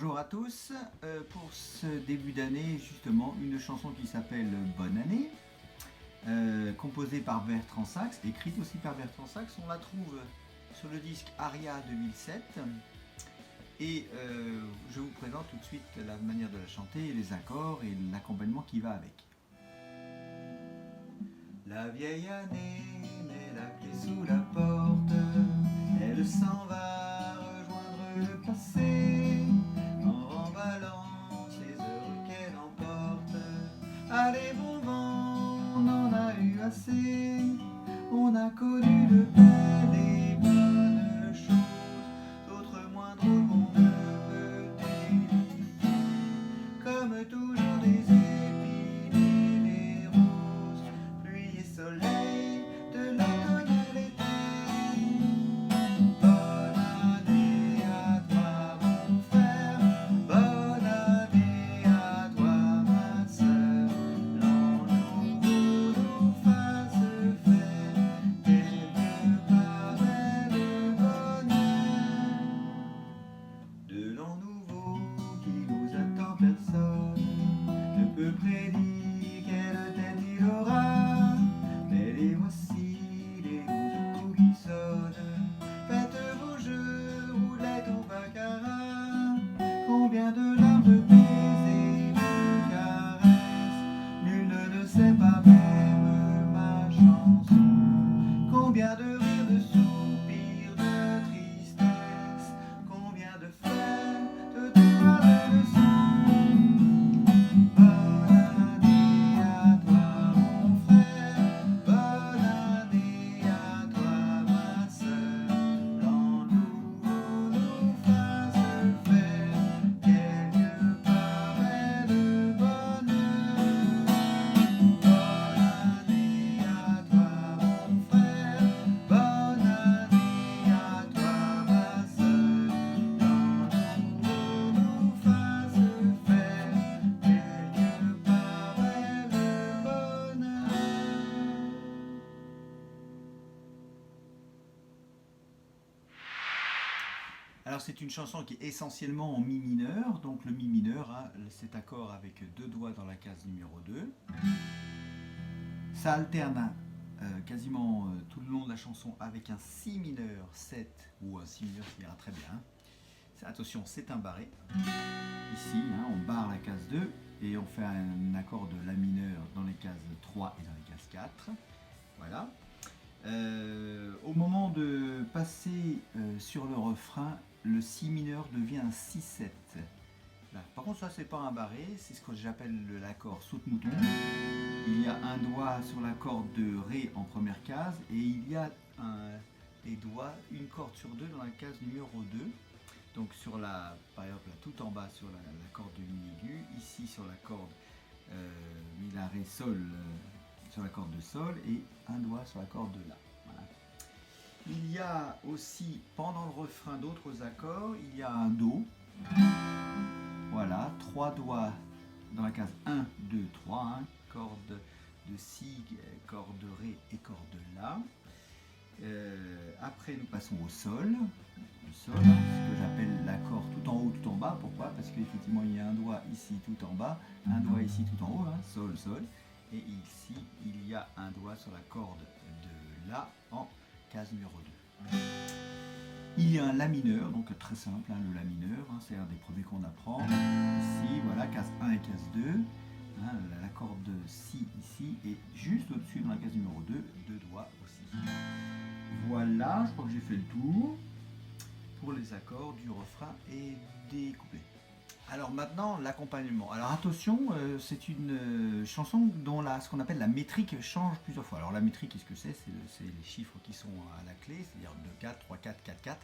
Bonjour à tous, pour ce début d'année justement une chanson qui s'appelle Bonne année, composée par Bertrand Sax, écrite aussi par Bertrand Sax. On la trouve sur le disque Aria 2007 et je vous présente tout de suite la manière de la chanter, les accords et l'accompagnement qui va avec. La vieille année met la clé sous la porte, elle s'en va rejoindre le passé en remballant ses heures qu'elle emporte. Allez bon vent, on en a eu assez, on a connu de belles et bonnes choses, d'autres moins drôles qu'on ne peut éviter, comme toujours des épines et des roses, pluie et soleil de l'automne et l'été. Bonne année à toi mon frère, bonne année à toi ma sœur, l'an nouveau nous fasse faire quelque part belle bonheur. De l'an nouveau qui nous attend personne ne peut prédire quelle tête il aura, mais les voici les 12 coups qui sonnent. Faites vos jeux, roulette au baccarat, combien de larmes, de baisers, de caresses, nul ne sait pas même ma chanson. Combien de rires, de soupirs, de tristesse, combien de fêtes, de doigts, de leçons. Bonne année à toi mon frère, bonne année à toi ma sœur, l'an nouveau nous fasse faire quelque part belle bonheur. Bonne année à toi mon frère, bonne année à toi ma sœur, l'an nouveau nous fasse faire quelque part belle bonheur. Alors c'est une chanson qui est essentiellement en mi mineur, donc le mi mineur a cet accord avec deux doigts dans la case numéro 2. Ça alterne quasiment tout le long de la chanson avec un si mineur 7 ou un si mineur qui ira très bien. Attention, c'est un barré. Ici, on barre la case 2 et on fait un accord de la mineur dans les cases 3 et dans les cases 4. Voilà. Au moment de passer sur le refrain, le si mineur devient un si 7. Là. Par contre, ça, c'est pas un barré, c'est ce que j'appelle l'accord saute-mouton. Il y a un doigt sur la corde de Ré en première case et il y a des doigts, une corde sur deux dans la case numéro 2. Donc sur la, par exemple là, tout en bas sur la corde de mi aigu, ici sur la corde mi la ré sol, sur la corde de sol et un doigt sur la corde de la. Voilà. Il y a aussi pendant le refrain d'autres accords, il y a un do. Voilà, 3 doigts dans la case 1, 2, 3, corde de si, corde de ré et corde de la. Après nous passons au sol, le sol, ce que j'appelle l'accord tout en haut, tout en bas. Pourquoi? Parce qu'effectivement il y a un doigt ici tout en bas, un doigt ici tout en haut, sol, sol, et ici il y a un doigt sur la corde de la en case numéro 2. Il y a un la mineur, donc très simple, le la mineur, c'est un des premiers qu'on apprend. Ici, voilà, case 1 et case 2. La corde de si ici et juste au-dessus dans la case numéro 2, deux doigts aussi. Voilà, je crois que j'ai fait le tour pour les accords du refrain et des couplets. Alors maintenant, l'accompagnement. Alors attention, c'est une chanson dont ce qu'on appelle la métrique change plusieurs fois. Alors la métrique, qu'est-ce que c'est? C'est les chiffres qui sont à la clé, c'est-à-dire 2, 4, 3, 4, 4, 4.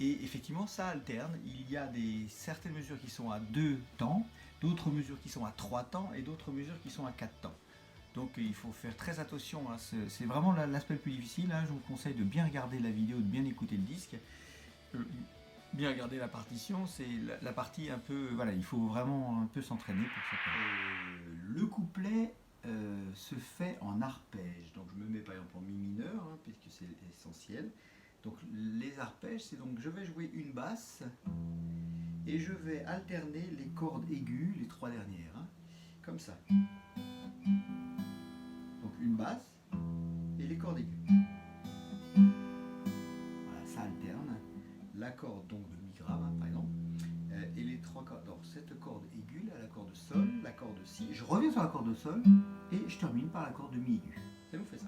Et effectivement, ça alterne. Il y a certaines mesures qui sont à 2 temps, d'autres mesures qui sont à 3 temps et d'autres mesures qui sont à 4 temps. Donc il faut faire très attention, c'est vraiment l'aspect le plus difficile. Je vous conseille de bien regarder la vidéo, de bien écouter le disque. Bien regarder la partition, c'est la partie un peu, voilà, il faut vraiment un peu s'entraîner pour ça. Le couplet se fait en arpège, donc je me mets par exemple en mi mineur, puisque c'est essentiel. Donc les arpèges, c'est donc je vais jouer une basse, et je vais alterner les cordes aiguës, les 3 dernières, hein, comme ça. Donc une basse et les cordes aiguës. Voilà, ça alterne. La corde donc de mi grave, hein, par exemple, et les 3 cordes. Donc cette corde aiguë, là, la corde sol, la corde si. Je reviens sur la corde sol et je termine par la corde de mi aiguë. Ça nous fait ça.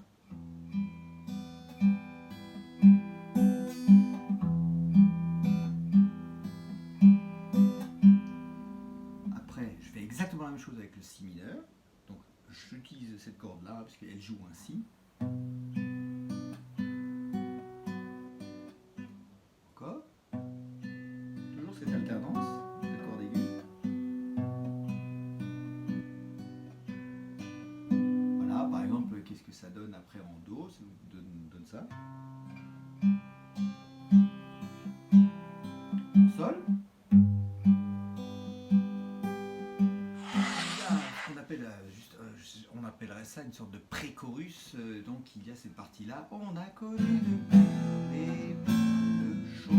Après, je fais exactement la même chose avec le si mineur. Donc j'utilise cette corde là parce qu'elle joue un si. Encore. Toujours cette alternance de corde aiguë. Voilà, par exemple, qu'est-ce que ça donne après en do? Ça nous donne ça. En sol. On appellerait ça une sorte de pré-chorus, donc il y a cette partie-là. On a connu de choses,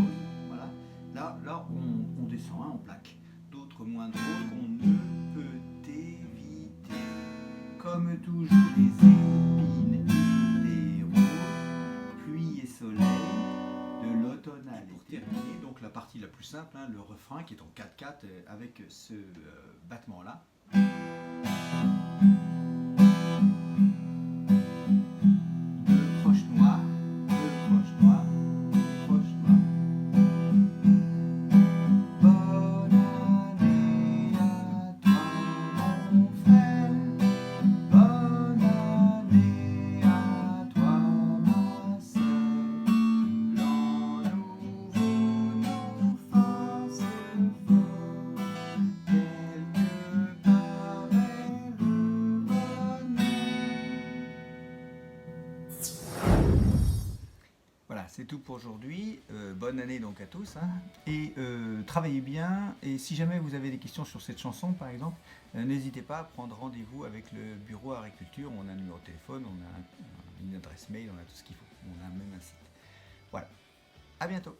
voilà. Là on descend, hein, on plaque. D'autres moins drôles qu'on ne peut éviter. Comme toujours des épines et des roses, pluie et soleil, de l'automne à l'été. Pour terminer, donc la partie la plus simple, hein, le refrain qui est en 4/4 avec ce battement-là. Voilà, c'est tout pour aujourd'hui. Bonne année donc à tous, hein. Et travaillez bien. Et si jamais vous avez des questions sur cette chanson, par exemple, n'hésitez pas à prendre rendez-vous avec le bureau agriculture. On a un numéro de téléphone, on a une adresse mail, on a tout ce qu'il faut. On a même un site. Voilà. À bientôt.